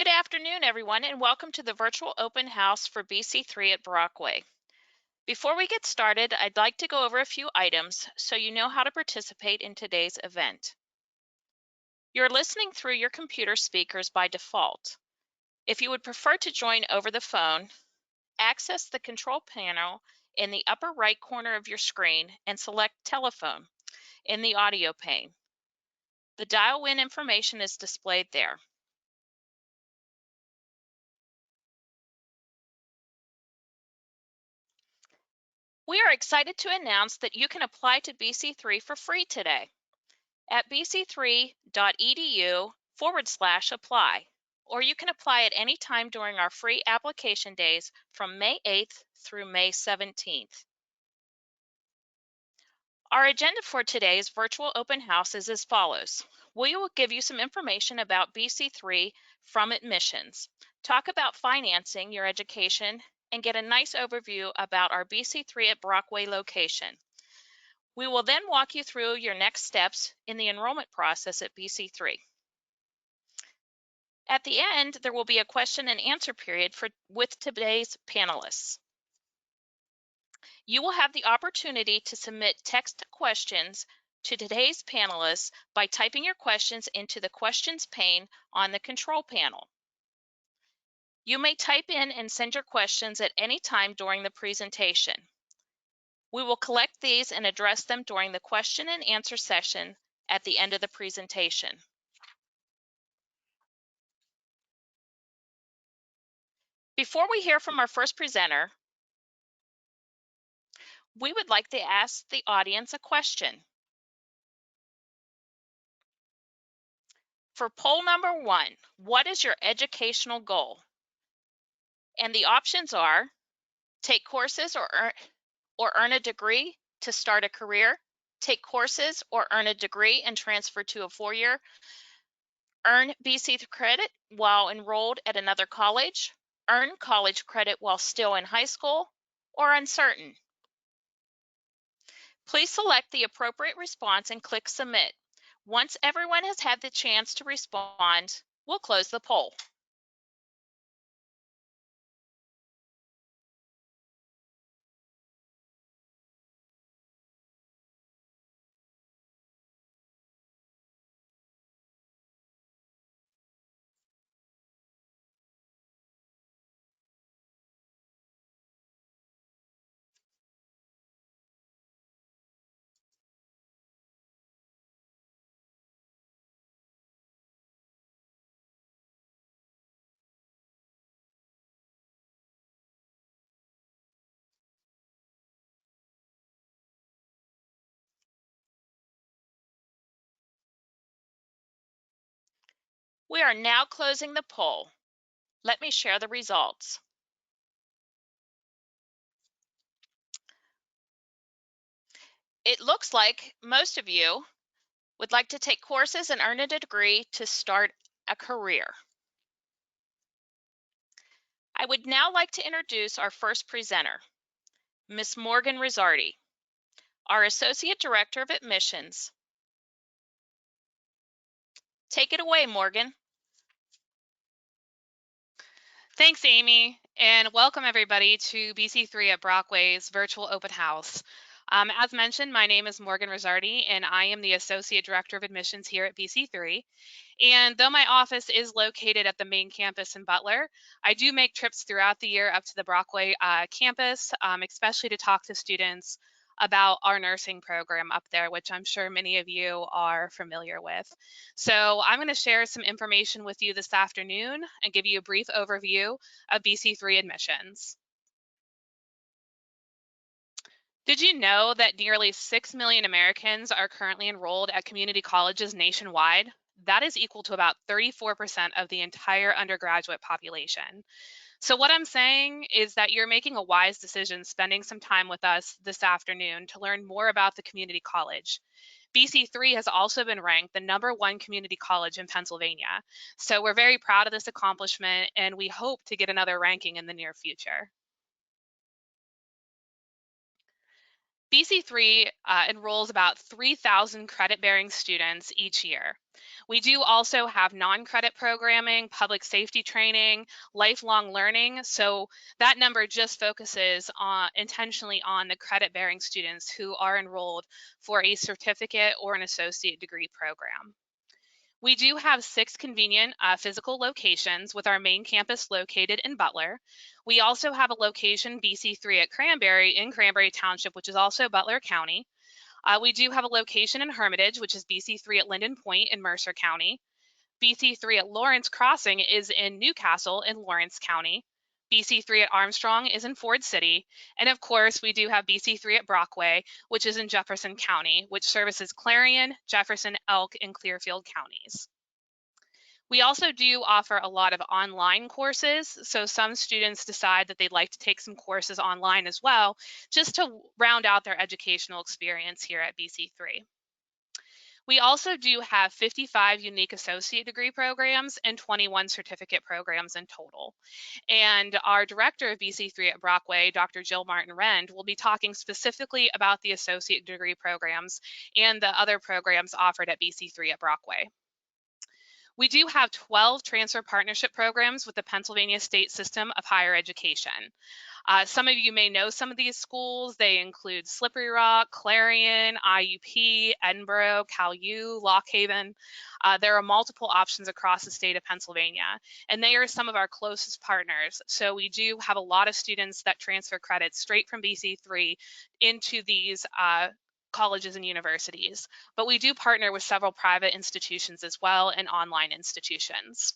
Good afternoon, everyone, and welcome to the virtual open house for BC3 at Brockway. Before we get started, I'd like to go over a few items so you know how to participate in today's event. You're listening through your computer speakers by default. If you would prefer to join over the phone, access the control panel in the upper right corner of your screen and select Telephone in the audio pane. The dial-in information is displayed there. We are excited to announce that you can apply to BC3 for free today at bc3.edu/apply, or you can apply at any time during our free application days from May 8th through May 17th. Our agenda for today's virtual open house is as follows. We will give you some information about BC3 from Admissions, talk about financing your education, and get a nice overview about our BC3 at Brockway location. We will then walk you through your next steps in the enrollment process at BC3. At the end, there will be a question and answer period with today's panelists. You will have the opportunity to submit text questions to today's panelists by typing your questions into the questions pane on the control panel. You may type in and send your questions at any time during the presentation. We will collect these and address them during the question and answer session at the end of the presentation. Before we hear from our first presenter, we would like to ask the audience a question. For poll number 1, what is your educational goal? And the options are take courses or earn a degree to start a career, take courses or earn a degree and transfer to a 4-year, earn BC credit while enrolled at another college, earn college credit while still in high school, or uncertain. Please select the appropriate response and click Submit. Once everyone has had the chance to respond, we'll close the poll. We are now closing the poll. Let me share the results. It looks like most of you would like to take courses and earn a degree to start a career. I would now like to introduce our first presenter, Ms. Morgan Rizzardi, our Associate Director of Admissions. Take it away, Morgan. Thanks, Amy, and welcome everybody to BC3 at Brockway's virtual open house. As mentioned, my name is Morgan Rizzardi, and I am the Associate Director of Admissions here at BC3. And though my office is located at the main campus in Butler, I do make trips throughout the year up to the Brockway campus, especially to talk to students about our nursing program up there, which I'm sure many of you are familiar with. So I'm going to share some information with you this afternoon and give you a brief overview of BC3 admissions. Did you know that nearly 6 million Americans are currently enrolled at community colleges nationwide? That is equal to about 34% of the entire undergraduate population. So what I'm saying is that you're making a wise decision spending some time with us this afternoon to learn more about the community college. BC3 has also been ranked the #1 community college in Pennsylvania. So we're very proud of this accomplishment, and we hope to get another ranking in the near future. BC3 enrolls about 3,000 credit-bearing students each year. We do also have non-credit programming, public safety training, lifelong learning. So that number just focuses intentionally on the credit-bearing students who are enrolled for a certificate or an associate degree program. We do have 6 convenient physical locations, with our main campus located in Butler. We also have a location, BC3 at Cranberry, in Cranberry Township, which is also Butler County. We do have a location in Hermitage, which is BC3 at Linden Point in Mercer County. BC3 at Lawrence Crossing is in Newcastle in Lawrence County. BC3 at Armstrong is in Ford City. And of course, we do have BC3 at Brockway, which is in Jefferson County, which services Clarion, Jefferson, Elk, and Clearfield counties. We also do offer a lot of online courses. So some students decide that they'd like to take some courses online as well, just to round out their educational experience here at BC3. We also do have 55 unique associate degree programs and 21 certificate programs in total. And our director of BC3 at Brockway, Dr. Jill Martin Rend, will be talking specifically about the associate degree programs and the other programs offered at BC3 at Brockway. We do have 12 transfer partnership programs with the Pennsylvania State System of Higher Education. Some of you may know some of these schools. They include Slippery Rock, Clarion, IUP, Edinburgh, Cal U, Lock Haven. There are multiple options across the state of Pennsylvania, and they are some of our closest partners. So we do have a lot of students that transfer credits straight from BC3 into these colleges and universities. But we do partner with several private institutions as well and online institutions.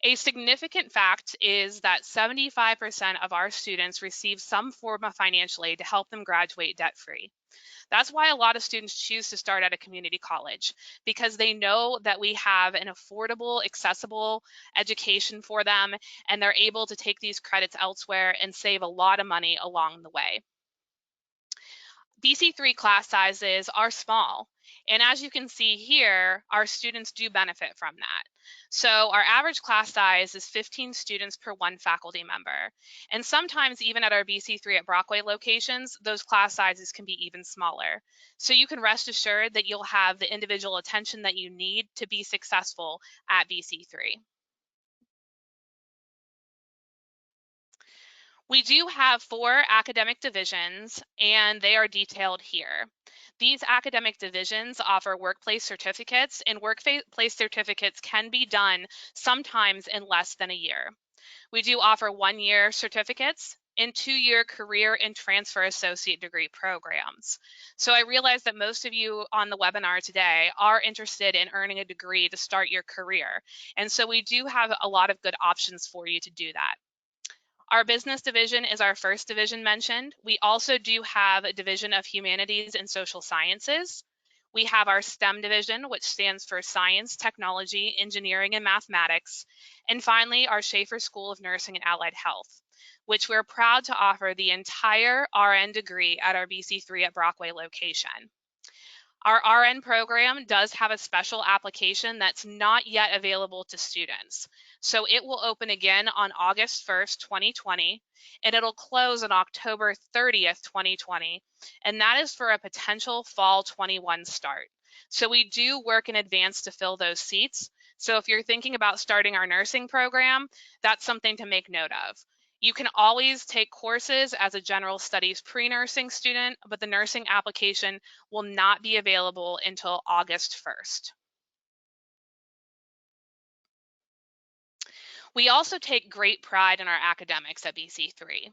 A significant fact is that 75% of our students receive some form of financial aid to help them graduate debt-free. That's why a lot of students choose to start at a community college, because they know that we have an affordable, accessible education for them, and they're able to take these credits elsewhere and save a lot of money along the way. BC3 class sizes are small, and as you can see here, our students do benefit from that. So our average class size is 15 students per 1 faculty member, and sometimes even at our BC3 at Brockway locations, those class sizes can be even smaller. So you can rest assured that you'll have the individual attention that you need to be successful at BC3. We do have 4 academic divisions, and they are detailed here. These academic divisions offer workplace certificates, and workplace certificates can be done sometimes in less than a year. We do offer 1-year certificates and 2-year career and transfer associate degree programs. So I realize that most of you on the webinar today are interested in earning a degree to start your career. And so we do have a lot of good options for you to do that. Our business division is our first division mentioned. We also do have a division of humanities and social sciences. We have our STEM division, which stands for science, technology, engineering, and mathematics. And finally, our Schaefer School of Nursing and Allied Health, which we're proud to offer the entire RN degree at our BC3 at Brockway location. Our RN program does have a special application that's not yet available to students. So it will open again on August 1st, 2020, and it'll close on October 30th, 2020. And that is for a potential fall 21 start. So we do work in advance to fill those seats. So if you're thinking about starting our nursing program, that's something to make note of. You can always take courses as a general studies pre-nursing student, but the nursing application will not be available until August 1st. We also take great pride in our academics at BC3,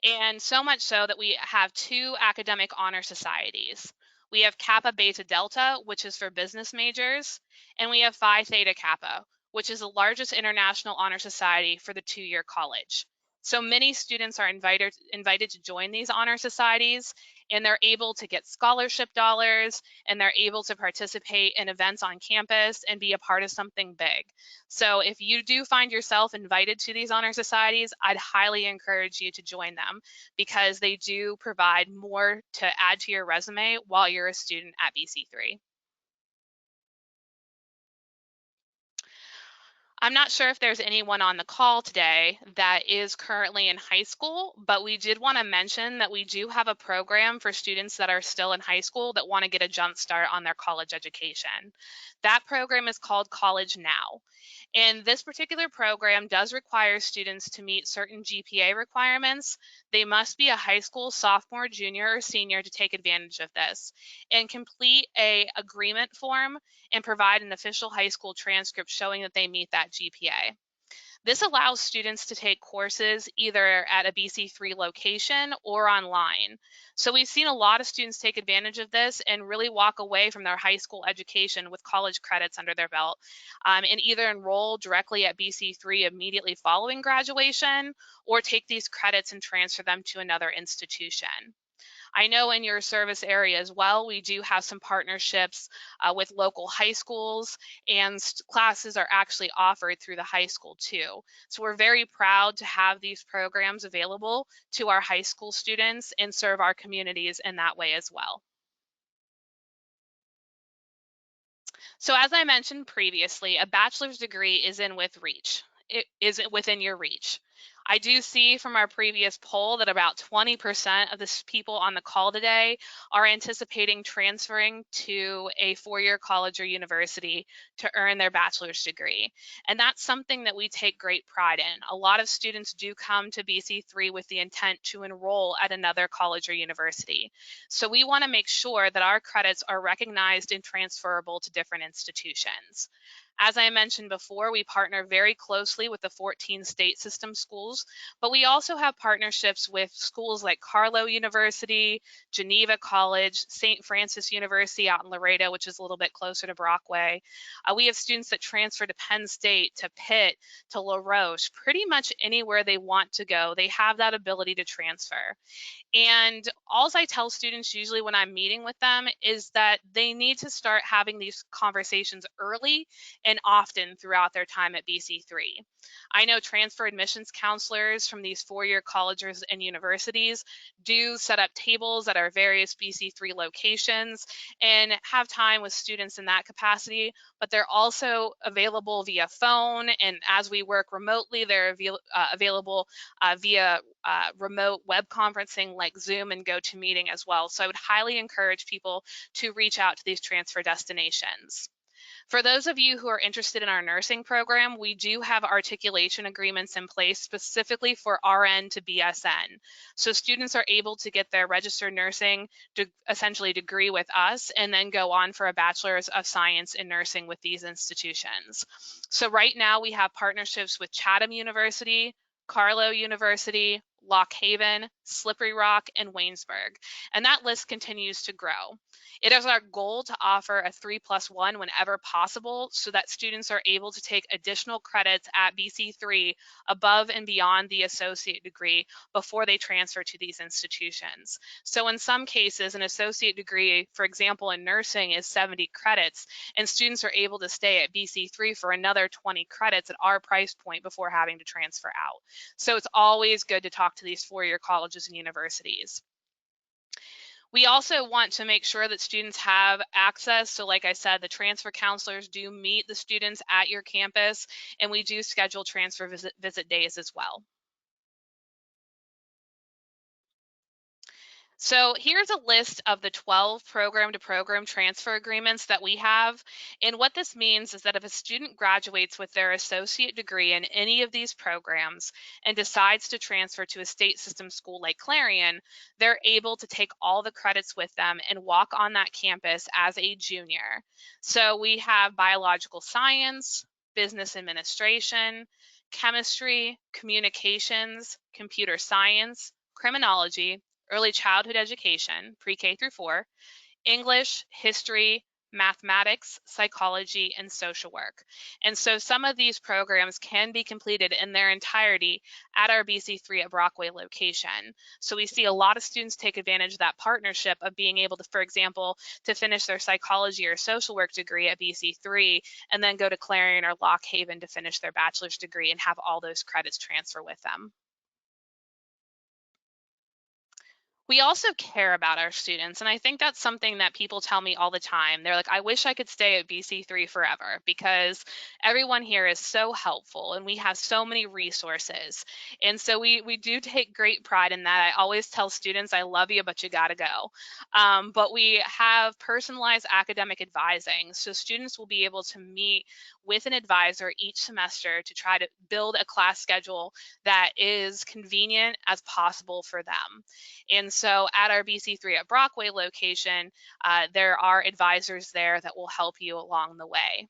and so much so that we have 2 academic honor societies. We have Kappa Beta Delta, which is for business majors, and we have Phi Theta Kappa, which is the largest international honor society for the 2-year college. So many students are invited to join these honor societies, and they're able to get scholarship dollars, and they're able to participate in events on campus and be a part of something big. So if you do find yourself invited to these honor societies, I'd highly encourage you to join them, because they do provide more to add to your resume while you're a student at BC3. I'm not sure if there's anyone on the call today that is currently in high school, but we did want to mention that we do have a program for students that are still in high school that want to get a jump start on their college education. That program is called College Now. And this particular program does require students to meet certain GPA requirements. They must be a high school sophomore, junior, or senior to take advantage of this and complete a agreement form and provide an official high school transcript showing that they meet that GPA. This allows students to take courses either at a BC3 location or online. So we've seen a lot of students take advantage of this and really walk away from their high school education with college credits under their belt, and either enroll directly at BC3 immediately following graduation or take these credits and transfer them to another institution. I know in your service area as well, we do have some partnerships with local high schools, and classes are actually offered through the high school too. So we're very proud to have these programs available to our high school students and serve our communities in that way as well. So as I mentioned previously, a bachelor's degree is within your reach. I do see from our previous poll that about 20% of the people on the call today are anticipating transferring to a four-year college or university to earn their bachelor's degree. And that's something that we take great pride in. A lot of students do come to BC3 with the intent to enroll at another college or university. So we want to make sure that our credits are recognized and transferable to different institutions. As I mentioned before, we partner very closely with the 14 state system schools, but we also have partnerships with schools like Carlow University, Geneva College, St. Francis University out in Laredo, which is a little bit closer to Brockway. We have students that transfer to Penn State, to Pitt, to La Roche, pretty much anywhere they want to go. They have that ability to transfer. And all I tell students usually when I'm meeting with them is that they need to start having these conversations early and often throughout their time at BC3. I know transfer admissions counselors from these four-year colleges and universities do set up tables at our various BC3 locations and have time with students in that capacity, but they're also available via phone, and as we work remotely, they're available via remote web conferencing like Zoom and GoToMeeting as well. So I would highly encourage people to reach out to these transfer destinations. For those of you who are interested in our nursing program, we do have articulation agreements in place specifically for RN to BSN. So students are able to get their registered nursing essentially degree with us and then go on for a bachelor's of science in nursing with these institutions. So right now we have partnerships with Chatham University, Carlow University, Lock Haven, Slippery Rock, and Waynesburg. And that list continues to grow. It is our goal to offer a 3+1 whenever possible so that students are able to take additional credits at BC3 above and beyond the associate degree before they transfer to these institutions. So in some cases, an associate degree, for example, in nursing is 70 credits, and students are able to stay at BC3 for another 20 credits at our price point before having to transfer out. So it's always good to talk to these four-year colleges and universities. We also want to make sure that students have access. So like I said, the transfer counselors do meet the students at your campus, and we do schedule transfer visit days as well. So here's a list of the 12 program-to-program transfer agreements that we have. And what this means is that if a student graduates with their associate degree in any of these programs and decides to transfer to a state system school like Clarion, they're able to take all the credits with them and walk on that campus as a junior. So we have biological science, business administration, chemistry, communications, computer science, criminology, early childhood education, pre-K through 4, English, history, mathematics, psychology, and social work. And so some of these programs can be completed in their entirety at our BC3 at Brockway location. So we see a lot of students take advantage of that partnership of being able to, for example, to finish their psychology or social work degree at BC3 and then go to Clarion or Lock Haven to finish their bachelor's degree and have all those credits transfer with them. We also care about our students, and I think that's something that people tell me all the time. They're like, I wish I could stay at BC3 forever, because everyone here is so helpful and we have so many resources. And so we do take great pride in that. I always tell students, I love you, but you gotta go. But we have personalized academic advising, so students will be able to meet with an advisor each semester to try to build a class schedule that is convenient as possible for them. And so at our BC3 at Brockway location, there are advisors there that will help you along the way.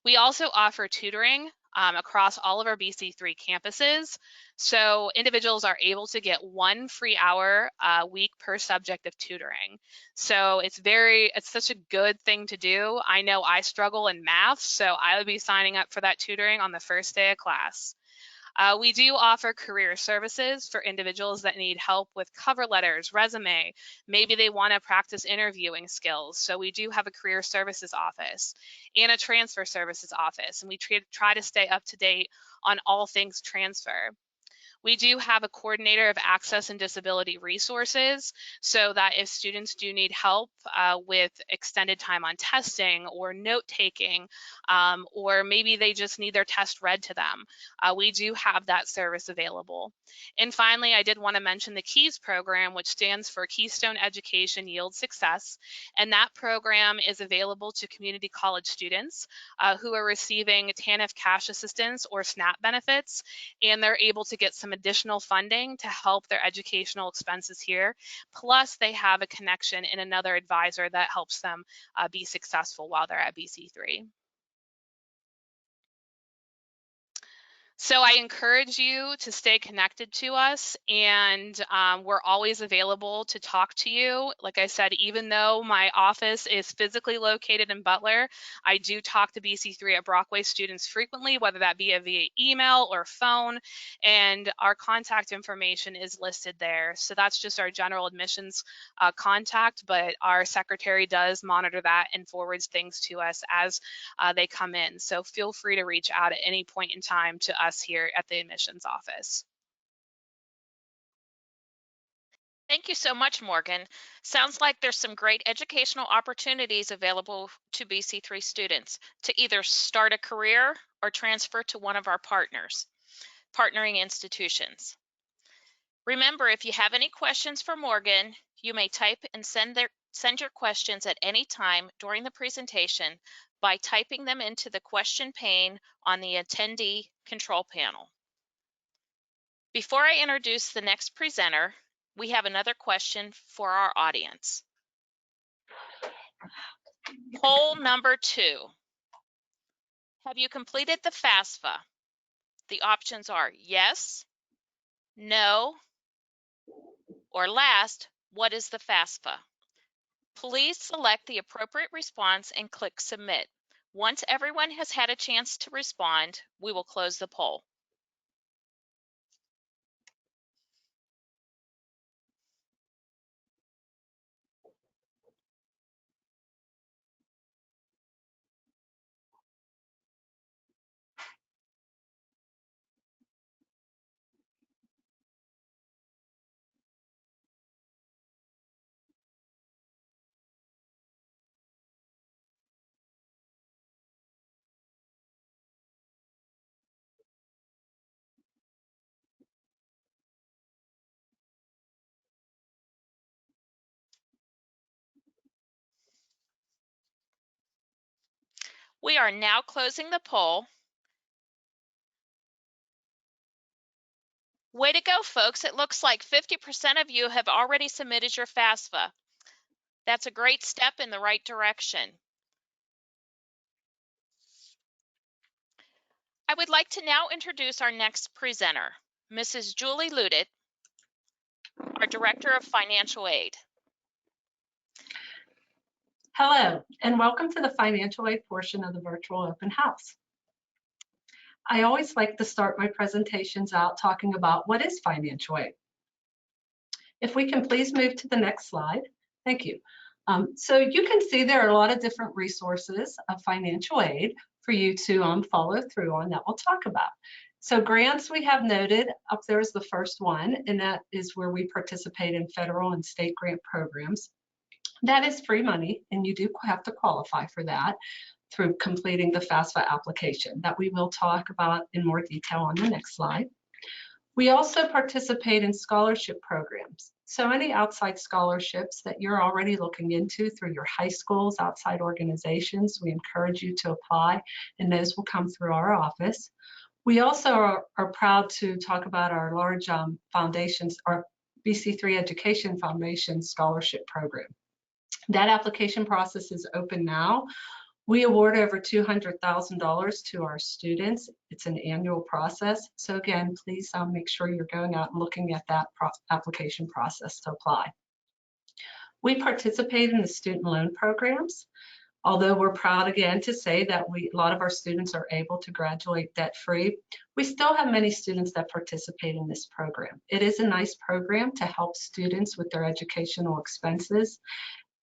We also offer tutoring across all of our BC3 campuses. So individuals are able to get 1 free hour a week per subject of tutoring. So it's such a good thing to do. I know I struggle in math, so I would be signing up for that tutoring on the first day of class. We do offer career services for individuals that need help with cover letters, resume. Maybe they want to practice interviewing skills. So we do have a career services office and a transfer services office. And we try to stay up to date on all things transfer. We do have a coordinator of access and disability resources, so that if students do need help with extended time on testing or note taking, or maybe they just need their test read to them, we do have that service available. And finally, I did want to mention the KEYS program, which stands for Keystone Education Yield Success. And that program is available to community college students who are receiving TANF cash assistance or SNAP benefits, and they're able to get some additional funding to help their educational expenses here. Plus, they have a connection in another advisor that helps them be successful while they're at BC3. So I encourage you to stay connected to us, and we're always available to talk to you. Like I said, even though my office is physically located in Butler, I do talk to BC3 at Brockway students frequently, whether that be via email or phone, and our contact information is listed there. So that's just our general admissions contact, but our secretary does monitor that and forwards things to us as they come in. So feel free to reach out at any point in time to us here at the admissions office. Thank you so much, Morgan. Sounds like there's some great educational opportunities available to BC3 students to either start a career or transfer to one of our partnering institutions. Remember, if you have any questions for Morgan, you may type and send your questions at any time during the presentation by typing them into the question pane on the attendee control panel. Before I introduce the next presenter, we have another question for our audience. Poll number 2. Have you completed the FAFSA? The options are yes, no, or last, what is the FAFSA? Please select the appropriate response and click submit. Once everyone has had a chance to respond, we will close the poll. We are now closing the poll. Way to go, folks. It looks like 50% of you have already submitted your FAFSA. That's a great step in the right direction. I would like to now introduce our next presenter, Mrs. Juli Louttit, our Director of Financial Aid. Hello, and welcome to the financial aid portion of the virtual open house. I always like to start my presentations out talking about what is financial aid. If we can please move to the next slide. Thank you. So you can see there are a lot of different resources of financial aid for you to follow through on that we'll talk about. So grants we have noted up there is the first one, and that is where we participate in federal and state grant programs. That is free money, and you do have to qualify for that through completing the FAFSA application that we will talk about in more detail on the next slide. We also participate in scholarship programs. So any outside scholarships that you're already looking into through your high schools, outside organizations, we encourage you to apply, and those will come through our office. We also are proud to talk about our large foundations, our BC3 Education Foundation Scholarship Program. That application process is open now. We award over $200,000 to our students. It's an annual process. So again, please make sure you're going out and looking at that application process to apply. We participate in the student loan programs. Although we're proud again to say that a lot of our students are able to graduate debt-free, we still have many students that participate in this program. It is a nice program to help students with their educational expenses.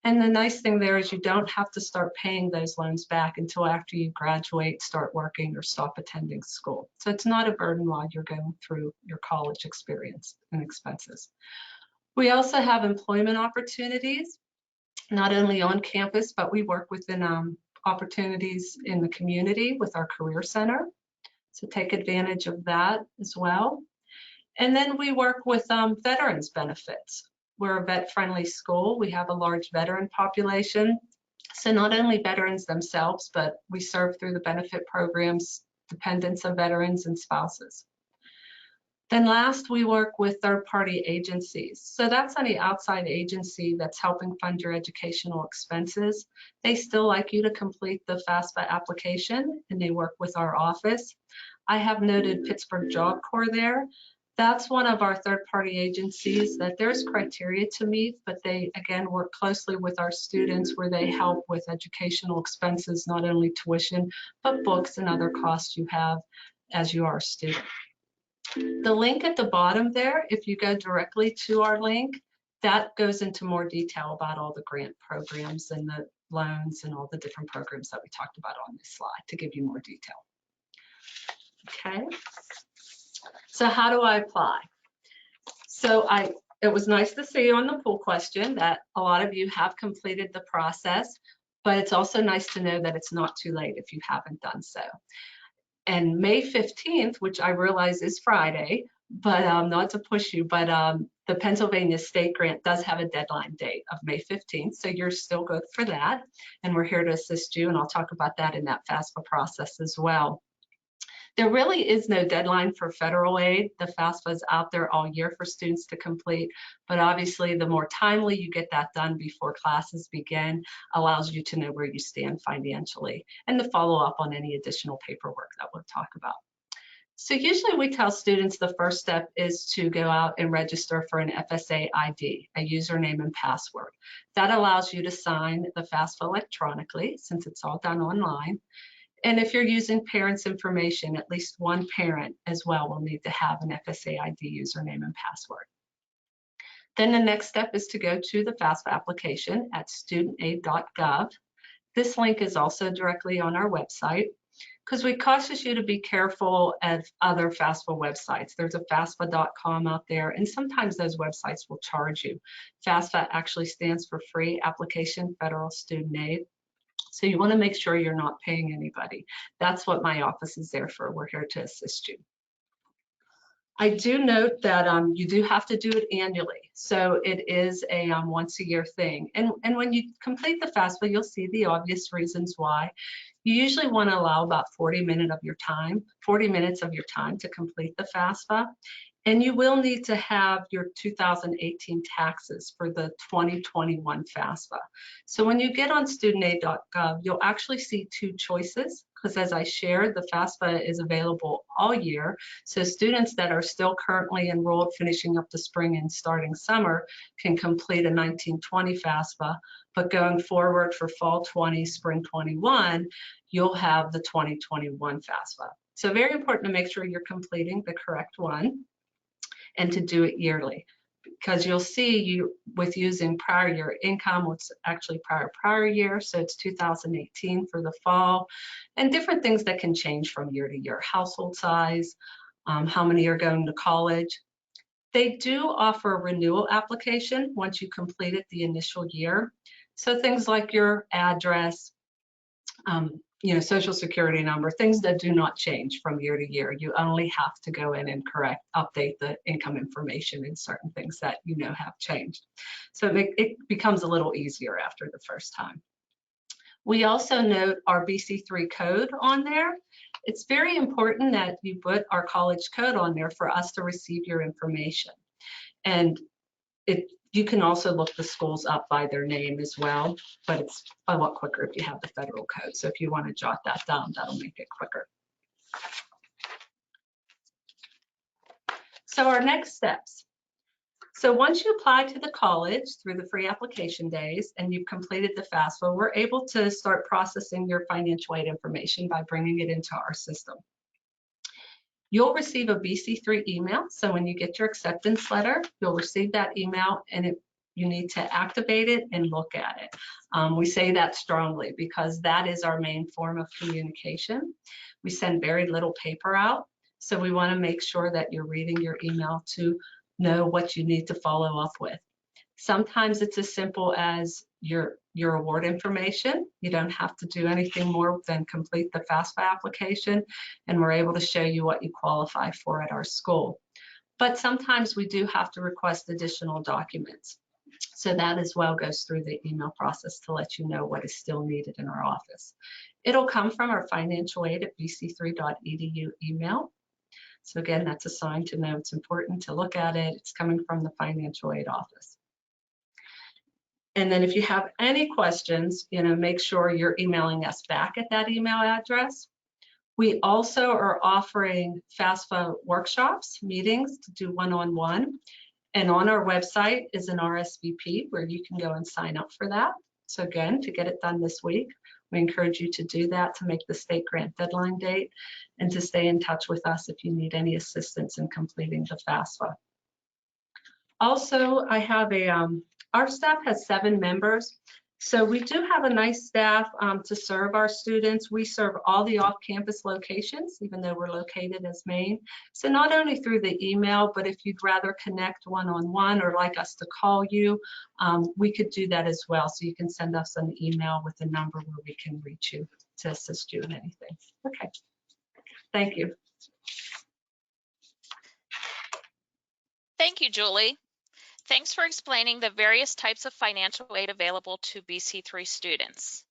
And the nice thing there is you don't have to start paying those loans back until after you graduate, start working, or stop attending school. So it's not a burden while you're going through your college experience and expenses. We also have employment opportunities, not only on campus, but we work within opportunities in the community with our Career Center. So take advantage of that as well. And then we work with veterans benefits. We're a vet-friendly school. We have a large veteran population. So not only veterans themselves, but we serve through the benefit programs, dependents of veterans and spouses. Then last, we work with third-party agencies. So that's any outside agency that's helping fund your educational expenses. They still like you to complete the FAFSA application, and they work with our office. I have noted Pittsburgh Job Corps there. That's one of our third-party agencies that there's criteria to meet, but they, again, work closely with our students where they help with educational expenses, not only tuition, but books and other costs you have as you are a student. The link at the bottom there, if you go directly to our link, that goes into more detail about all the grant programs and the loans and all the different programs that we talked about on this slide to give you more detail. Okay, so how do I apply? So it was nice to see on the poll question that a lot of you have completed the process, but it's also nice to know that it's not too late if you haven't done so. And May 15th, which I realize is Friday, but not to push you, but the Pennsylvania State Grant does have a deadline date of May 15th, so you're still good for that. And we're here to assist you, and I'll talk about that in that FAFSA process as well. There really is no deadline for federal aid. The FAFSA is out there all year for students to complete, but obviously the more timely you get that done before classes begin allows you to know where you stand financially and to follow up on any additional paperwork that we'll talk about. So usually we tell students the first step is to go out and register for an FSA ID, a username and password. That allows you to sign the FAFSA electronically since it's all done online. And if you're using parents' information, at least one parent as well will need to have an FSA ID username and password. Then the next step is to go to the FAFSA application at studentaid.gov. This link is also directly on our website because we caution you to be careful of other FAFSA websites. There's a FAFSA.com out there, and sometimes those websites will charge you. FAFSA actually stands for Free Application Federal Student Aid. So you want to make sure you're not paying anybody. That's what my office is there for. We're here to assist you. I do note that you do have to do it annually. So it is a once a year thing. And when you complete the FAFSA, you'll see the obvious reasons why. You usually want to allow about 40 minutes of your time to complete the FAFSA. And you will need to have your 2018 taxes for the 2021 FAFSA. So when you get on studentaid.gov, you'll actually see two choices, because as I shared, the FAFSA is available all year. So students that are still currently enrolled, finishing up the spring and starting summer, can complete a 1920 FAFSA. But going forward for fall 20, spring 21, you'll have the 2021 FAFSA. So very important to make sure you're completing the correct one, and to do it yearly, because you'll see you with using prior year income, what's actually prior year, so it's 2018 for the fall, and different things that can change from year to year, household size, how many are going to college. They do offer a renewal application once you completed the initial year. So things like your address, social security number, things that do not change from year to year. You only have to go in and update the income information and certain things that have changed. So it becomes a little easier after the first time. We also note our BC3 code on there. It's very important that you put our college code on there for us to receive your information. And you can also look the schools up by their name as well, but it's a lot quicker if you have the federal code. So if you want to jot that down, that'll make it quicker. So our next steps. So once you apply to the college through the free application days and you've completed the FAFSA, we're able to start processing your financial aid information by bringing it into our system. You'll receive a BC3 email. So when you get your acceptance letter, you'll receive that email and you need to activate it and look at it. We say that strongly because that is our main form of communication. We send very little paper out. So we want to make sure that you're reading your email to know what you need to follow up with. Sometimes it's as simple as your award information. You don't have to do anything more than complete the FAFSA application, and we're able to show you what you qualify for at our school. But sometimes we do have to request additional documents. So that as well goes through the email process to let you know what is still needed in our office. It'll come from our financial aid at bc3.edu email. So again, that's a sign to know it's important to look at it. It's coming from the financial aid office. And then if you have any questions, make sure you're emailing us back at that email address. We also are offering FAFSA workshops, meetings to do one-on-one. And on our website is an RSVP where you can go and sign up for that. So again, to get it done this week, we encourage you to do that to make the state grant deadline date and to stay in touch with us if you need any assistance in completing the FAFSA. Also, I have our staff has 7 members. So we do have a nice staff to serve our students. We serve all the off-campus locations, even though we're located as Maine. So not only through the email, but if you'd rather connect one-on-one or like us to call you, we could do that as well. So you can send us an email with a number where we can reach you to assist you in anything. Okay, thank you. Thank you, Julie. Thanks for explaining the various types of financial aid available to BC3 students.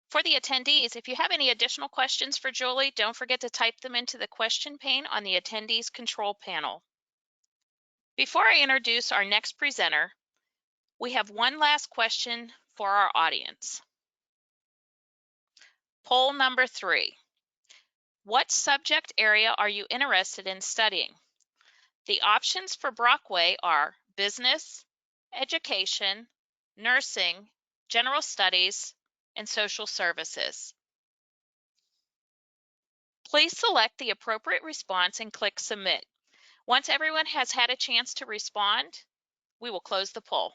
For the attendees, if you have any additional questions for Julie, don't forget to type them into the question pane on the attendees control panel. Before I introduce our next presenter, we have one last question for our audience. Poll number 3. What subject area are you interested in studying? The options for Brockway are business, education, nursing, general studies, and social services. Please select the appropriate response and click submit. Once everyone has had a chance to respond, we will close the poll.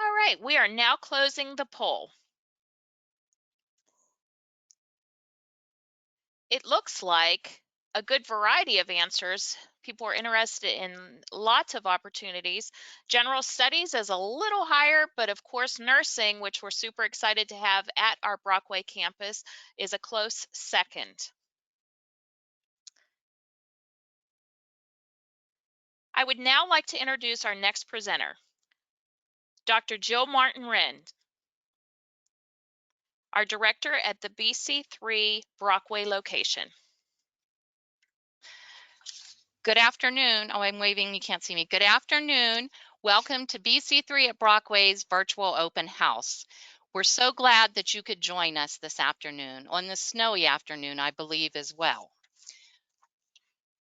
All right, we are now closing the poll. It looks like a good variety of answers. People are interested in lots of opportunities. General studies is a little higher, but of course nursing, which we're super excited to have at our Brockway campus, is a close second. I would now like to introduce our next presenter, Dr. Jill Martin Rend. our director at the BC3 Brockway location. Good afternoon. Oh, I'm waving. You can't see me. Good afternoon. Welcome to BC3 at Brockway's virtual open house. We're so glad that you could join us this afternoon, on this snowy afternoon, I believe, as well.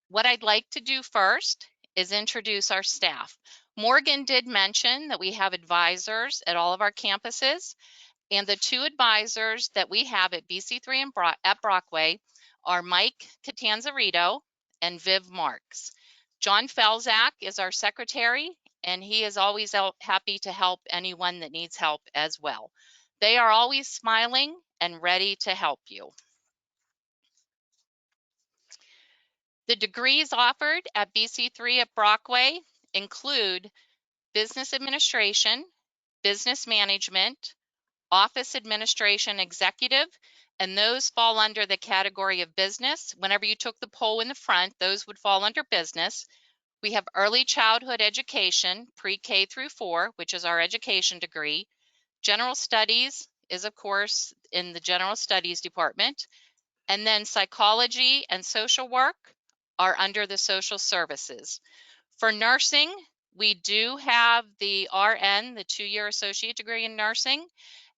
What I'd like to do first is introduce our staff. Morgan did mention that we have advisors at all of our campuses, and the two advisors that we have at BC3 and at Brockway are Mike Catanzarito and Viv Marks. John Felzak is our secretary, and he is always happy to help anyone that needs help as well. They are always smiling and ready to help you. The degrees offered at BC3 at Brockway include Business Administration, Business Management, Office Administration Executive, and those fall under the category of business. Whenever you took the poll in the front, those would fall under business. We have Early Childhood Education, pre-K through 4, which is our education degree. General Studies is, of course, in the General Studies department. And then Psychology and Social Work are under the Social Services. For nursing, we do have the RN, the 2-year associate degree in nursing,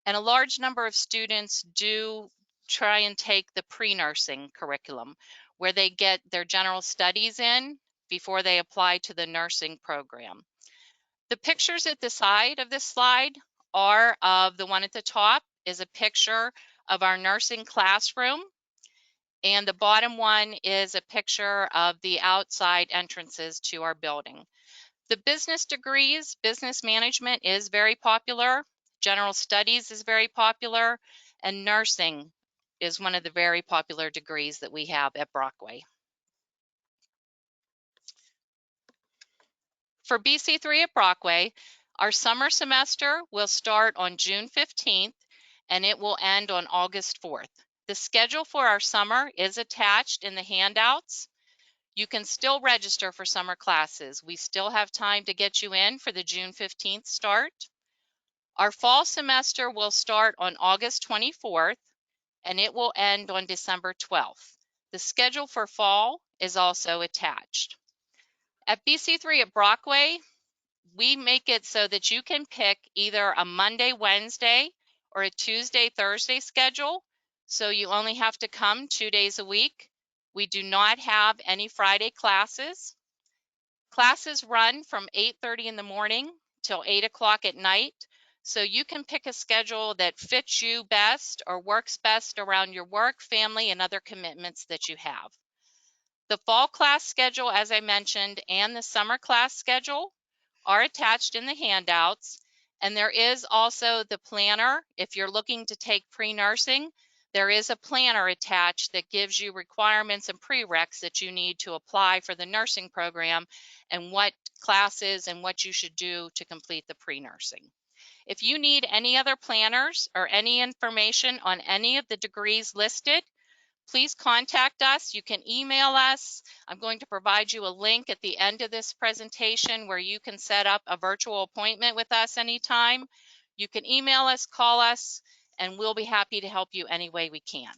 and a large number of students do try and take the pre-nursing curriculum, where they get their general studies in before they apply to the nursing program. The pictures at the side of this slide are of the one at the top is a picture of our nursing classroom. And the bottom one is a picture of the outside entrances to our building. The business degrees, business management is very popular, general studies is very popular, and nursing is one of the very popular degrees that we have at Brockway. For BC3 at Brockway, our summer semester will start on June 15th and it will end on August 4th. The schedule for our summer is attached in the handouts. You can still register for summer classes. We still have time to get you in for the June 15th start. Our fall semester will start on August 24th and it will end on December 12th. The schedule for fall is also attached. At BC3 at Brockway, we make it so that you can pick either a Monday, Wednesday, or a Tuesday, Thursday schedule. So you only have to come 2 days a week. We do not have any Friday classes. Classes run from 8:30 in the morning till 8 o'clock at night. So you can pick a schedule that fits you best or works best around your work, family, and other commitments that you have. The fall class schedule, as I mentioned, and the summer class schedule are attached in the handouts. And there is also the planner. If you're looking to take pre-nursing, there is a planner attached that gives you requirements and prereqs that you need to apply for the nursing program and what classes and what you should do to complete the pre-nursing. If you need any other planners or any information on any of the degrees listed, please contact us. You can email us. I'm going to provide you a link at the end of this presentation where you can set up a virtual appointment with us anytime. You can email us, call us, and we'll be happy to help you any way we can.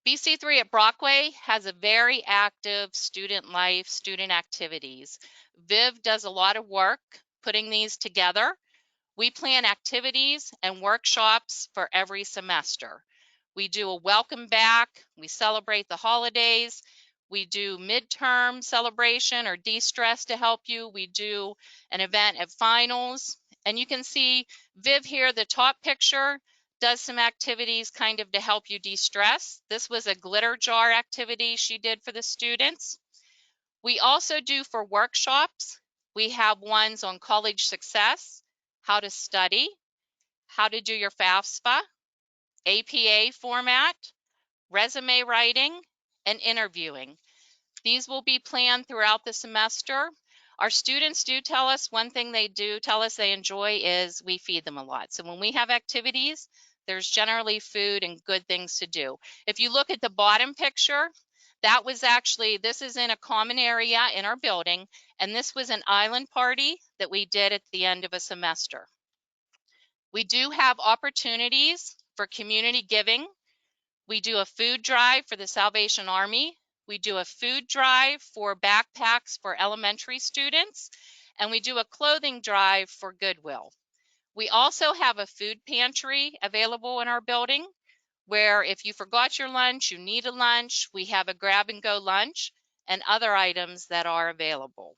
BC3 at Brockway has a very active student life, student activities. Viv does a lot of work putting these together. We plan activities and workshops for every semester. We do a welcome back, we celebrate the holidays, we do midterm celebration or de-stress to help you. We do an event at finals, and you can see Viv here, the top picture, does some activities kind of to help you de-stress. This was a glitter jar activity she did for the students. We also do for workshops. We have ones on college success, how to study, how to do your FAFSA, APA format, resume writing, and interviewing. These will be planned throughout the semester. Our students do tell us one thing they do tell us they enjoy is we feed them a lot. So when we have activities, there's generally food and good things to do. If you look at the bottom picture, that was actually, this is in a common area in our building, and this was an island party that we did at the end of a semester. We do have opportunities for community giving. We do a food drive for the Salvation Army. We do a food drive for backpacks for elementary students, and we do a clothing drive for Goodwill. We also have a food pantry available in our building where if you forgot your lunch, you need a lunch, we have a grab and go lunch and other items that are available.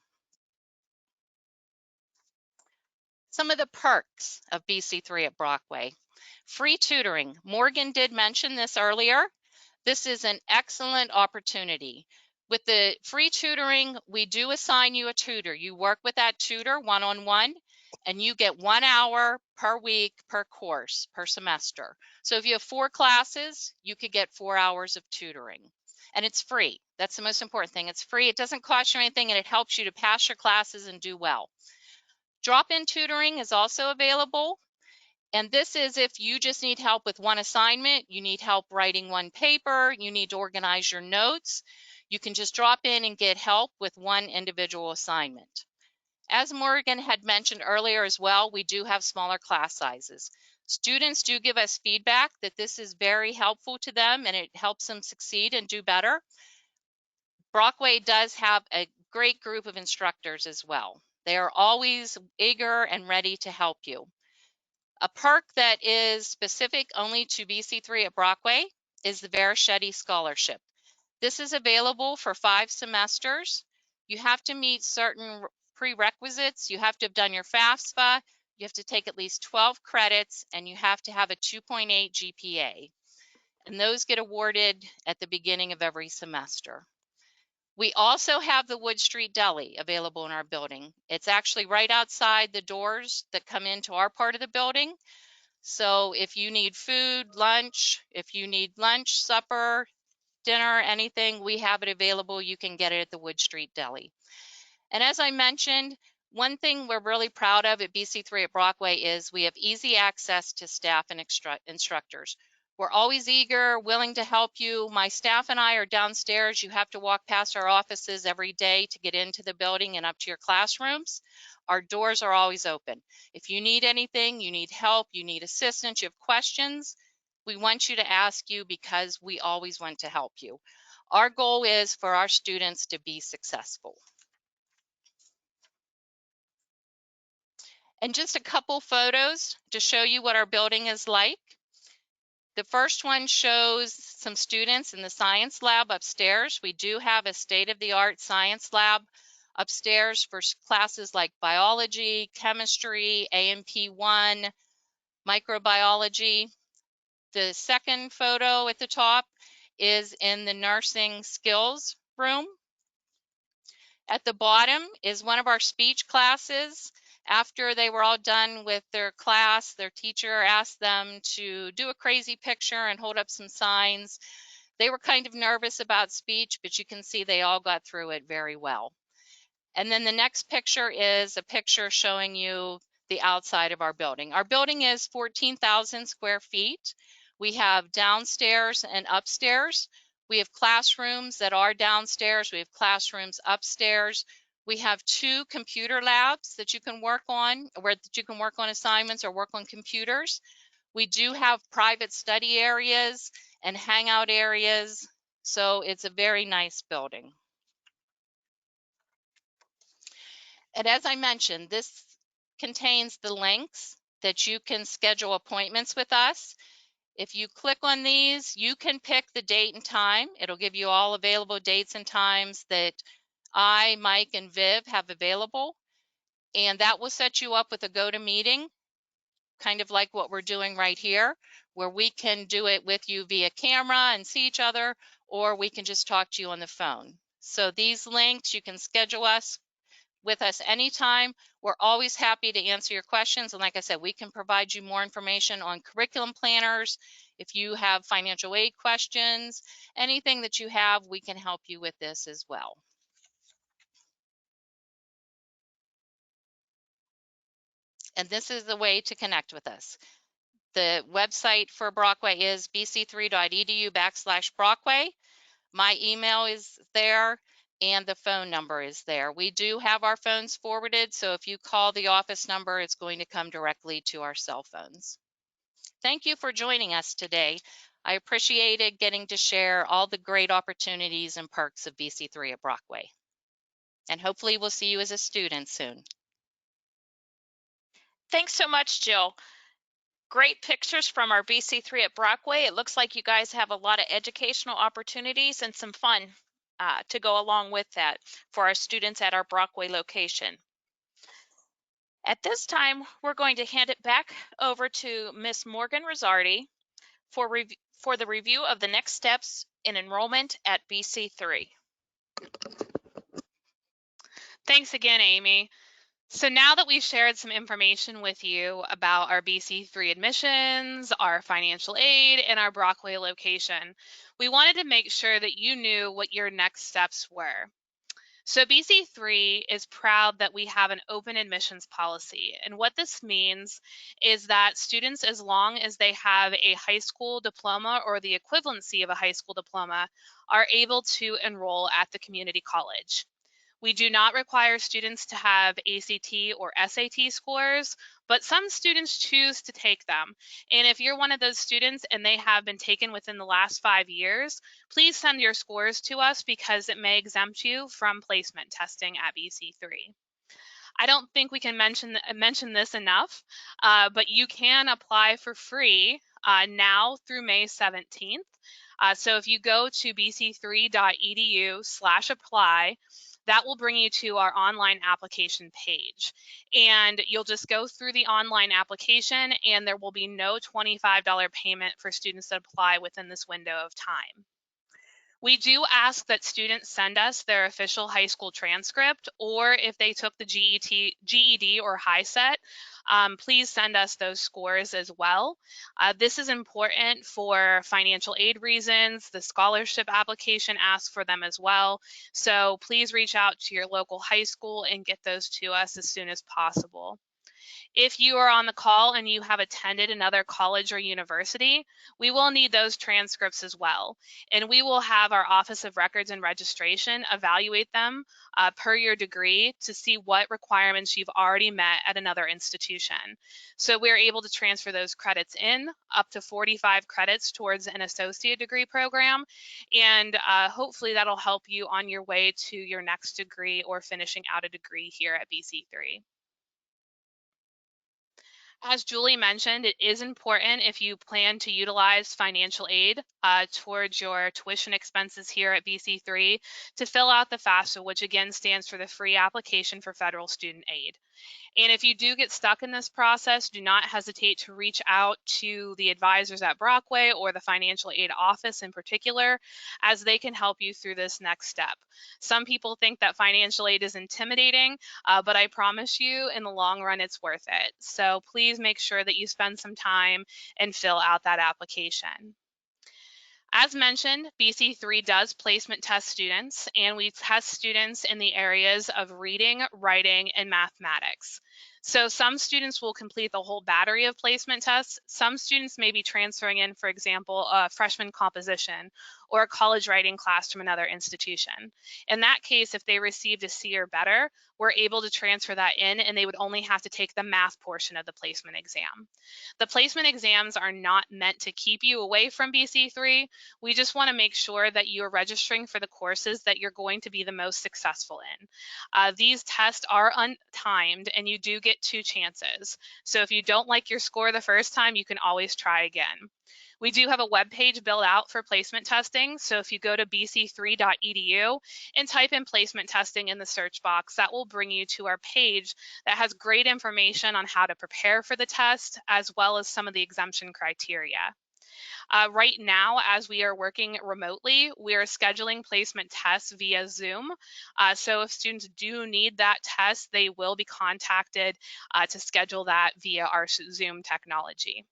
Some of the perks of BC3 at Brockway. Free tutoring. Morgan did mention this earlier. This is an excellent opportunity. With the free tutoring, we do assign you a tutor. You work with that tutor one-on-one, and you get 1 hour per week, per course, per semester. So if you have 4 classes, you could get 4 hours of tutoring. And it's free. That's the most important thing. It's free. It doesn't cost you anything, and it helps you to pass your classes and do well. Drop-in tutoring is also available. And this is if you just need help with one assignment, you need help writing one paper, you need to organize your notes, you can just drop in and get help with one individual assignment. As Morgan had mentioned earlier as well, we do have smaller class sizes. Students do give us feedback that this is very helpful to them and it helps them succeed and do better. Brockway does have a great group of instructors as well. They are always eager and ready to help you. A perk that is specific only to BC3 at Brockway is the Verichetti Scholarship. This is available for 5 semesters. You have to meet certain prerequisites. You have to have done your FAFSA, you have to take at least 12 credits, and you have to have a 2.8 GPA. And those get awarded at the beginning of every semester. We also have the Wood Street Deli available in our building. It's actually right outside the doors that come into our part of the building. So if you need food, lunch, if you need lunch, supper, dinner, anything, we have it available. You can get it at the Wood Street Deli. And as I mentioned, one thing we're really proud of at BC3 at Brockway is we have easy access to staff and instructors. We're always eager, willing to help you. My staff and I are downstairs. You have to walk past our offices every day to get into the building and up to your classrooms. Our doors are always open. If you need anything, you need help, you need assistance, you have questions, we want you to ask you because we always want to help you. Our goal is for our students to be successful. And just a couple photos to show you what our building is like. The first one shows some students in the science lab upstairs. We do have a state-of-the-art science lab upstairs for classes like biology, chemistry, A&P1, microbiology. The second photo at the top is in the nursing skills room. At the bottom is one of our speech classes. After they were all done with their class, their teacher asked them to do a crazy picture and hold up some signs. They were kind of nervous about speech, but you can see they all got through it very well. And then the next picture is a picture showing you the outside of our building. Our building is 14,000 square feet. We have downstairs and upstairs. We have classrooms that are downstairs. We have classrooms upstairs. We have 2 computer labs that you can work on, where you can work on assignments or work on computers. We do have private study areas and hangout areas. So it's a very nice building. And as I mentioned, this contains the links that you can schedule appointments with us. If you click on these, you can pick the date and time. It'll give you all available dates and times that I, Mike, and Viv have available. And that will set you up with a GoToMeeting, kind of like what we're doing right here, where we can do it with you via camera and see each other, or we can just talk to you on the phone. So these links, you can schedule with us anytime. We're always happy to answer your questions. And like I said, we can provide you more information on curriculum planners. If you have financial aid questions, anything that you have, we can help you with this as well. And this is the way to connect with us. The website for Brockway is bc3.edu/Brockway. My email is there. and the phone number is there. We do have our phones forwarded, so if you call the office number, it's going to come directly to our cell phones. Thank you for joining us today. I appreciated getting to share all the great opportunities and perks of BC3 at Brockway. And hopefully we'll see you as a student soon. Thanks so much, Jill. Great pictures from our BC3 at Brockway. It looks like you guys have a lot of educational opportunities and some fun to go along with that for our students at our Brockway location. At this time, we're going to hand it back over to Miss Morgan Rizzardi for the review of the next steps in enrollment at BC3. Thanks again, Amy. So now that we've shared some information with you about our BC3 admissions, our financial aid, and our Brockway location, we wanted to make sure that you knew what your next steps were. So BC3 is proud that we have an open admissions policy. And what this means is that students, as long as they have a high school diploma or the equivalency of a high school diploma, are able to enroll at the community college. We do not require students to have ACT or SAT scores, but some students choose to take them. And if you're one of those students and they have been taken within the last 5 years, please send your scores to us because it may exempt you from placement testing at BC3. I don't think we can mention this enough, but you can apply for free now through May 17th. So if you go to bc3.edu/apply, that will bring you to our online application page. And you'll just go through the online application and there will be no $25 payment for students that apply within this window of time. We do ask that students send us their official high school transcript, or if they took the GED or HiSET, please send us those scores as well. This is important for financial aid reasons. The scholarship application asks for them as well. So please reach out to your local high school and get those to us as soon as possible. If you are on the call and you have attended another college or university, we will need those transcripts as well. And we will have our Office of Records and Registration evaluate them per your degree to see what requirements you've already met at another institution. So we're able to transfer those credits in, up to 45 credits towards an associate degree program. And hopefully that'll help you on your way to your next degree or finishing out a degree here at BC3. As Julie mentioned, it is important if you plan to utilize financial aid towards your tuition expenses here at BC3 to fill out the FAFSA, which again stands for the Free Application for Federal Student Aid. And if you do get stuck in this process, do not hesitate to reach out to the advisors at Brockway or the financial aid office in particular, as they can help you through this next step. Some people think that financial aid is intimidating, but I promise you in the long run, it's worth it. So please make sure that you spend some time and fill out that application. As mentioned, BC3 does placement test students, and we test students in the areas of reading, writing, and mathematics. So some students will complete the whole battery of placement tests. Some students may be transferring in, for example, a freshman composition or a college writing class from another institution. In that case, if they received a C or better, we're able to transfer that in, and they would only have to take the math portion of the placement exam. The placement exams are not meant to keep you away from BC3. We just want to make sure that you are registering for the courses that you're going to be the most successful in. These tests are untimed, and you do get 2 chances. So if you don't like your score the first time, you can always try again. We do have a web page built out for placement testing. So if you go to bc3.edu and type in placement testing in the search box, that will bring you to our page that has great information on how to prepare for the test, as well as some of the exemption criteria. Right now, as we are working remotely, we are scheduling placement tests via Zoom. So if students do need that test, they will be contacted to schedule that via our Zoom technology.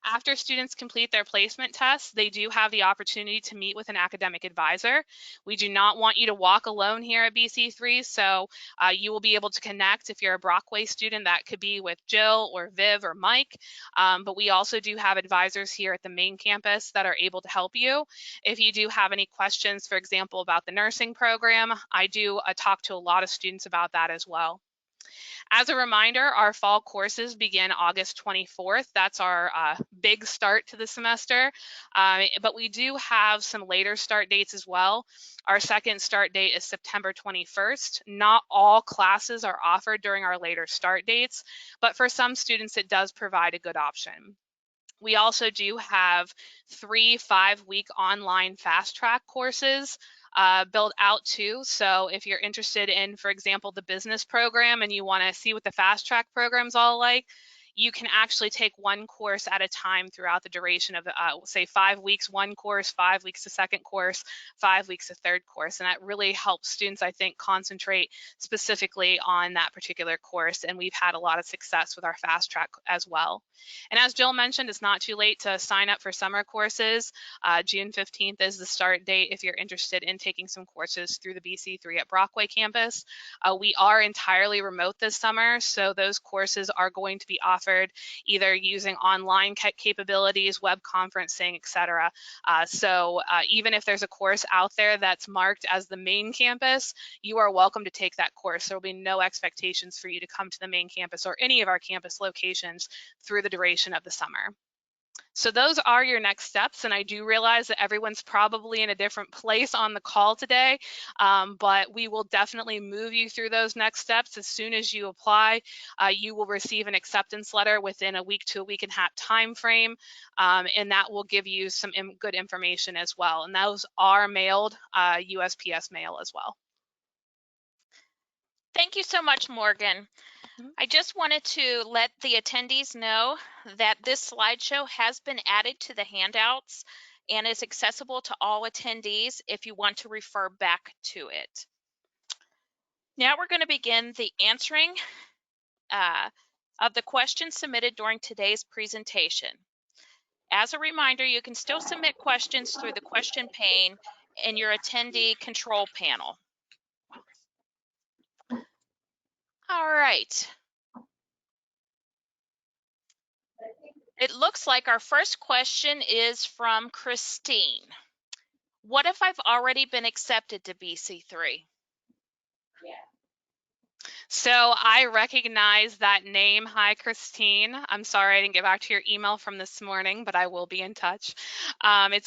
After students complete their placement tests, they do have the opportunity to meet with an academic advisor. We do not want you to walk alone here at BC3, so you will be able to connect. If you're a Brockway student, that could be with Jill or Viv or Mike, but we also do have advisors here at the main campus that are able to help you. If you do have any questions, for example, about the nursing program, I do talk to a lot of students about that as well. As a reminder, our fall courses begin August 24th. That's our big start to the semester, but we do have some later start dates as well. Our second start date is September 21st. Not all classes are offered during our later start dates, but for some students, it does provide a good option. We also do have 3 5-week online fast track courses built out too. So if you're interested in, for example, the business program and you want to see what the fast track program's all like, you can actually take one course at a time throughout the duration of, say, 5 weeks, one course, 5 weeks, a second course, 5 weeks, a third course. And that really helps students, I think, concentrate specifically on that particular course. And we've had a lot of success with our fast track as well. And as Jill mentioned, it's not too late to sign up for summer courses. June 15th is the start date if you're interested in taking some courses through the BC3 at Brockway campus. We are entirely remote this summer, so those courses are going to be offered either using online capabilities, web conferencing, etc. So even if there's a course out there that's marked as the main campus, you are welcome to take that course. There will be no expectations for you to come to the main campus or any of our campus locations through the duration of the summer. So those are your next steps, and I do realize that everyone's probably in a different place on the call today, but we will definitely move you through those next steps. As soon as you apply, you will receive an acceptance letter within a week to a week and a half time frame, and that will give you some good information as well. And those are mailed USPS mail as well. Thank you so much, Morgan. I just wanted to let the attendees know that this slideshow has been added to the handouts and is accessible to all attendees if you want to refer back to it. Now we're going to begin the answering of the questions submitted during today's presentation. As a reminder, you can still submit questions through the question pane in your attendee control panel. All right. It looks like our first question is from Christine. What if I've already been accepted to BC3? So I recognize that name. Hi, Christine. I'm sorry I didn't get back to your email from this morning, but I will be in touch.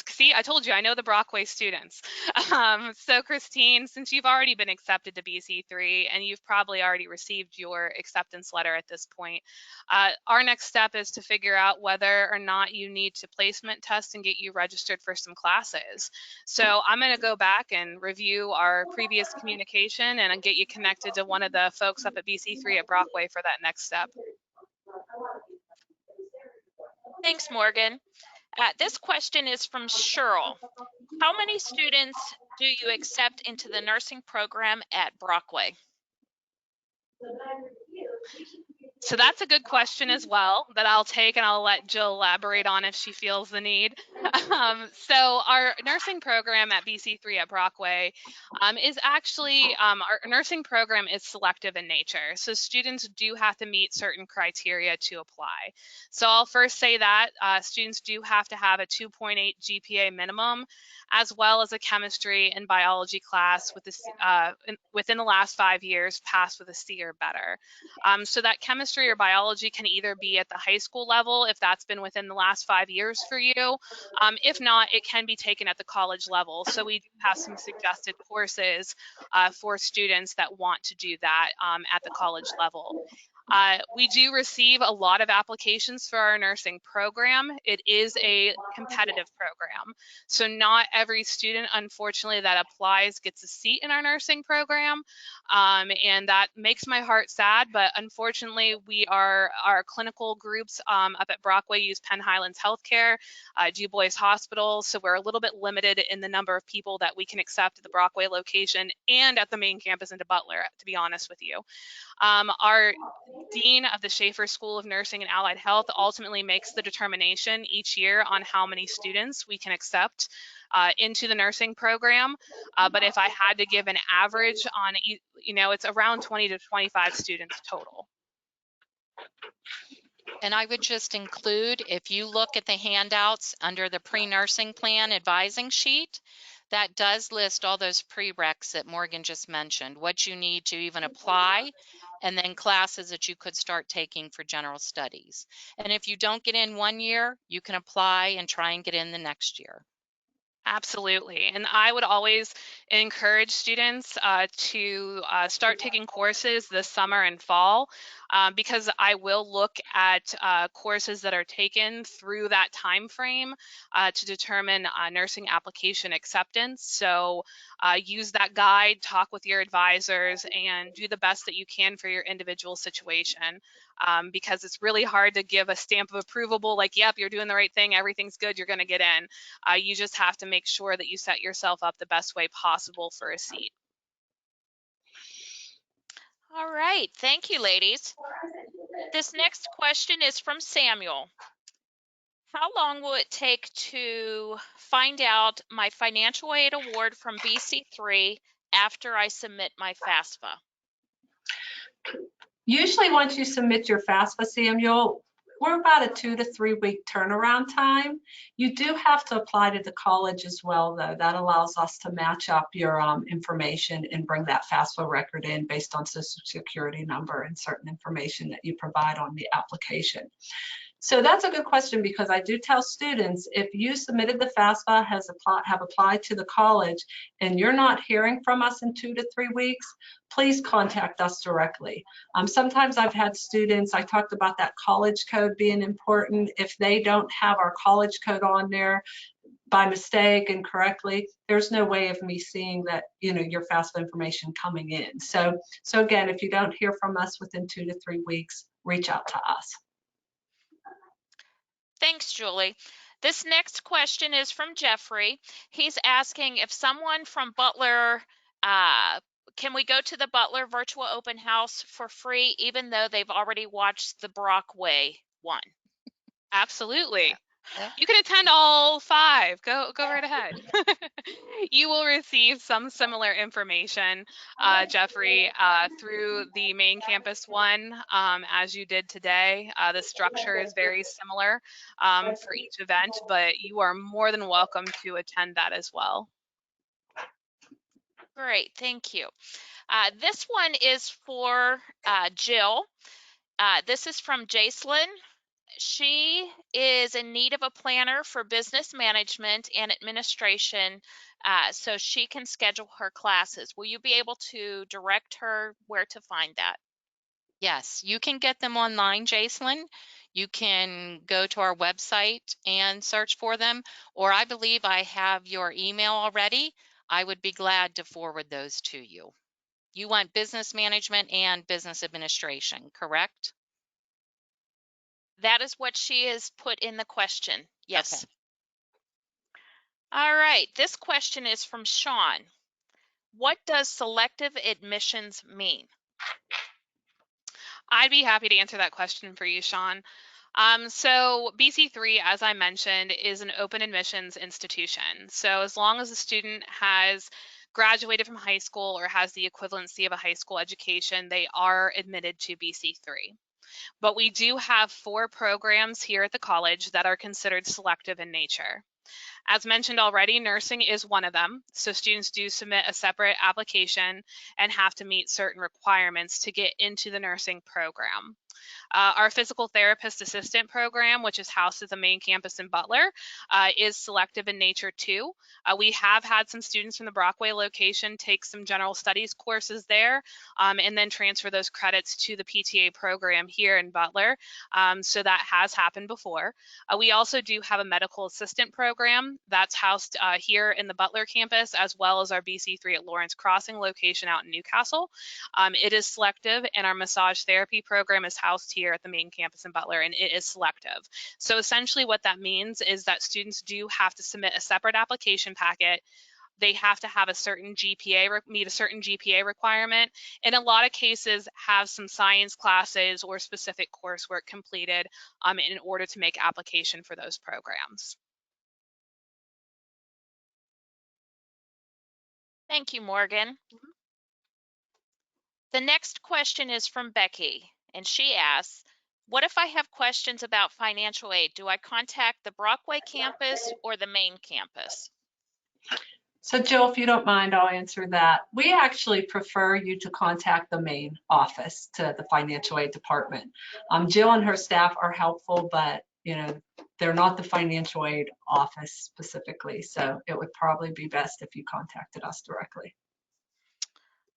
See, I told you, I know the Brockway students. So Christine, since you've already been accepted to BC3 and you've probably already received your acceptance letter at this point, our next step is to figure out whether or not you need to placement test and get you registered for some classes. So I'm going to go back and review our previous communication and get you connected to one of the folks up at BC3 at Brockway for that next step. Thanks, Morgan. This question is from Cheryl. How many students do you accept into the nursing program at Brockway? So that's a good question as well that I'll take, and I'll let Jill elaborate on if she feels the need. So our nursing program at BC3 at Brockway is actually, our nursing program is selective in nature. So students do have to meet certain criteria to apply. So I'll first say that students do have to have a 2.8 GPA minimum, as well as a chemistry and biology class with within the last 5 years passed with a C or better. So that chemistry or biology can either be at the high school level if that's been within the last 5 years for you. If not, it can be taken at the college level. So we do have some suggested courses for students that want to do that at the college level. We do receive a lot of applications for our nursing program. It is a competitive program. So not every student, unfortunately, that applies gets a seat in our nursing program. And that makes my heart sad, but unfortunately, our clinical groups up at Brockway use Penn Highlands Healthcare, Du Bois Hospital. So we're a little bit limited in the number of people that we can accept at the Brockway location and at the main campus into Butler, to be honest with you. Our Dean of the Schaefer School of Nursing and Allied Health ultimately makes the determination each year on how many students we can accept into the nursing program. But if I had to give an average on, it's around 20 to 25 students total. And I would just include, if you look at the handouts under the pre-nursing plan advising sheet, that does list all those prereqs that Morgan just mentioned, what you need to even apply, and then classes that you could start taking for general studies. And if you don't get in one year, you can apply and try and get in the next year. Absolutely. And I would always encourage students to start taking courses this summer and fall because I will look at courses that are taken through that time frame to determine nursing application acceptance. So use that guide, talk with your advisors, and do the best that you can for your individual situation. Because it's really hard to give a stamp of approval like, yep, you're doing the right thing, everything's good, you're going to get in. You just have to make sure that you set yourself up the best way possible for a seat. All right, thank you, ladies. This next question is from Samuel. How long will it take to find out my financial aid award from BC3 after I submit my FAFSA? Usually once you submit your FAFSA, Samuel, we're about a 2 to 3 week turnaround time. You do have to apply to the college as well, though. That allows us to match up your information and bring that FAFSA record in based on Social Security number and certain information that you provide on the application. So that's a good question, because I do tell students, if you submitted the FAFSA, have applied to the college, and you're not hearing from us in 2 to 3 weeks, please contact us directly. Sometimes I've had students, I talked about that college code being important. If they don't have our college code on there by mistake and correctly, there's no way of me seeing that, your FAFSA information coming in. So again, if you don't hear from us within 2 to 3 weeks, reach out to us. Thanks, Julie. This next question is from Jeffrey. He's asking if someone from Butler, can we go to the Butler virtual open house for free, even though they've already watched the Brockway one? Absolutely. Yeah. You can attend all 5. Go right ahead. You will receive some similar information, Jeffrey, through the main campus one, as you did today. The structure is very similar for each event, but you are more than welcome to attend that as well. Great, thank you. This one is for Jill. This is from Jacelyn. She is in need of a planner for business management and administration so she can schedule her classes. Will you be able to direct her where to find that? Yes, you can get them online, Jacelyn. You can go to our website and search for them, or I believe I have your email already. I would be glad to forward those to you. You want business management and business administration, correct? That is what she has put in the question. Yes. Okay. All right. This question is from Sean. What does selective admissions mean? I'd be happy to answer that question for you, Sean. So BC3, as I mentioned, is an open admissions institution. So as long as a student has graduated from high school or has the equivalency of a high school education, they are admitted to BC3. But we do have 4 programs here at the college that are considered selective in nature. As mentioned already, nursing is one of them. So students do submit a separate application and have to meet certain requirements to get into the nursing program. Our physical therapist assistant program, which is housed at the main campus in Butler, is selective in nature too. We have had some students from the Brockway location take some general studies courses there and then transfer those credits to the PTA program here in Butler. So that has happened before. We also do have a medical assistant program that's housed here in the Butler campus, as well as our BC3 at Lawrence Crossing location out in Newcastle. It is selective, and our massage therapy program is housed here at the main campus in Butler, and it is selective. So essentially what that means is that students do have to submit a separate application packet they have to have a certain GPA, meet a certain GPA requirement. In a lot of cases, have some science classes or specific coursework completed in order to make application for those programs. Thank you, Morgan. The next question is from Becky, and she asks, what if I have questions about financial aid? Do I contact the Brockway campus or the main campus? So Jill, if you don't mind, I'll answer that. We actually prefer you to contact the main office, to the financial aid department. Jill and her staff are helpful, but they're not the financial aid office specifically. So it would probably be best if you contacted us directly.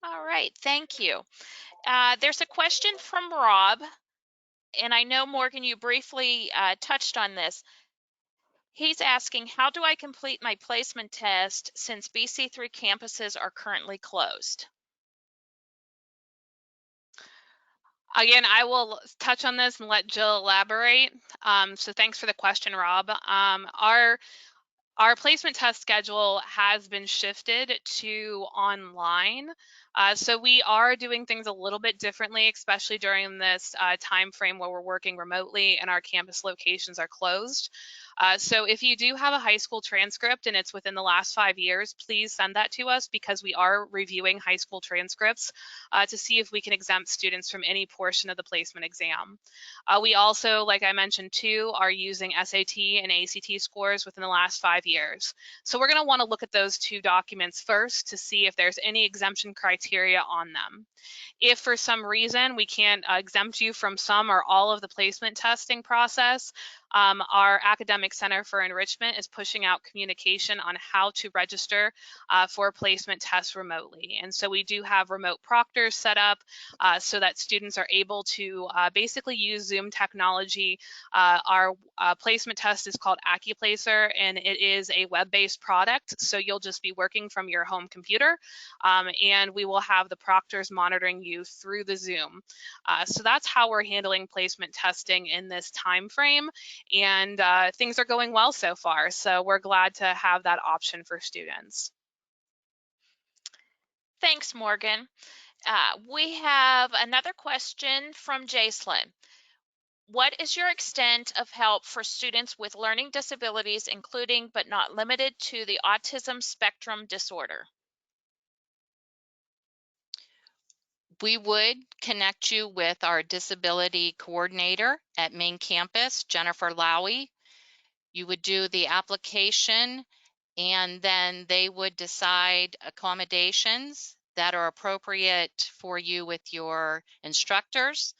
All right, thank you. There's a question from Rob, and I know, Morgan, you briefly touched on this. He's asking, how do I complete my placement test since BC3 campuses are currently closed? Again, I will touch on this and let Jill elaborate. So thanks for the question, Rob. Our placement test schedule has been shifted to online. So we are doing things a little bit differently, especially during this time frame where we're working remotely and our campus locations are closed. So if you do have a high school transcript and it's within the last 5 years, please send that to us, because we are reviewing high school transcripts to see if we can exempt students from any portion of the placement exam. We also, like I mentioned too, are using SAT and ACT scores within the last 5 years. So we're going to want to look at those two documents first to see if there's any exemption criteria on them. If for some reason we can't exempt you from some or all of the placement testing process, our Academic Center for Enrichment is pushing out communication on how to register for placement tests remotely. And so we do have remote proctors set up so that students are able to basically use Zoom technology. Our placement test is called AccuPlacer, and it is a web-based product. So you'll just be working from your home computer, and we will have the proctors monitoring you through the Zoom. So that's how we're handling placement testing in this time frame. And things are going well so far. So we're glad to have that option for students. Thanks, Morgan. We have another question from Jacelyn. What is your extent of help for students with learning disabilities, including but not limited to the autism spectrum disorder? We would connect you with our disability coordinator at main campus, Jennifer Lowy. You would do the application, and then they would decide accommodations that are appropriate for you with your instructors.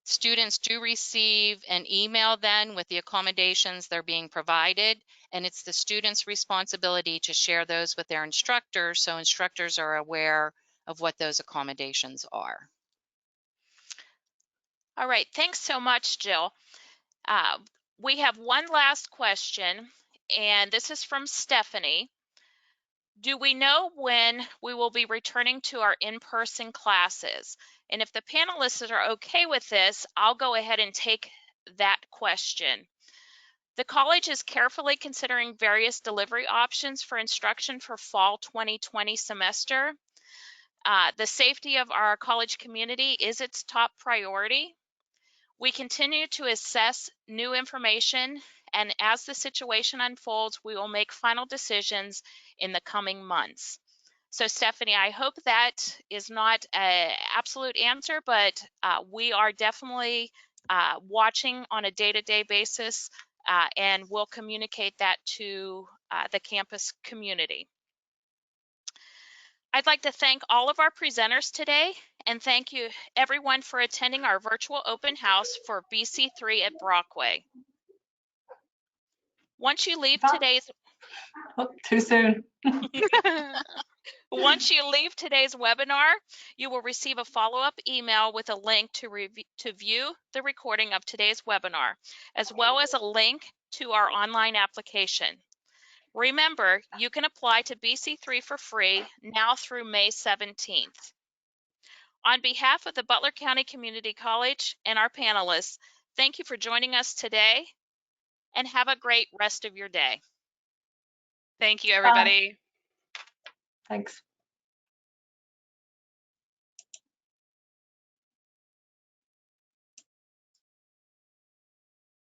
Students do receive an email then with the accommodations they're being provided, and it's the student's responsibility to share those with their instructors, so instructors are aware of what those accommodations are. All right, thanks so much, Jill. We have one last question, and this is from Stephanie. Do we know when we will be returning to our in-person classes? And if the panelists are okay with this, I'll go ahead and take that question. The college is carefully considering various delivery options for instruction for fall 2020 semester. The safety of our college community is its top priority. We continue to assess new information, and as the situation unfolds, we will make final decisions in the coming months. So Stephanie, I hope that is not an absolute answer, but we are definitely watching on a day-to-day basis, and we'll communicate that to the campus community. I'd like to thank all of our presenters today, and thank you everyone for attending our virtual open house for BC3 at Brockway. Once you leave today's... Oh, too soon. Once you leave today's webinar, you will receive a follow-up email with a link to view the recording of today's webinar, as well as a link to our online application. Remember, you can apply to BC3 for free now through May 17th. On behalf of the Butler County Community College and our panelists, thank you for joining us today, and have a great rest of your day. Thank you, everybody. Thanks.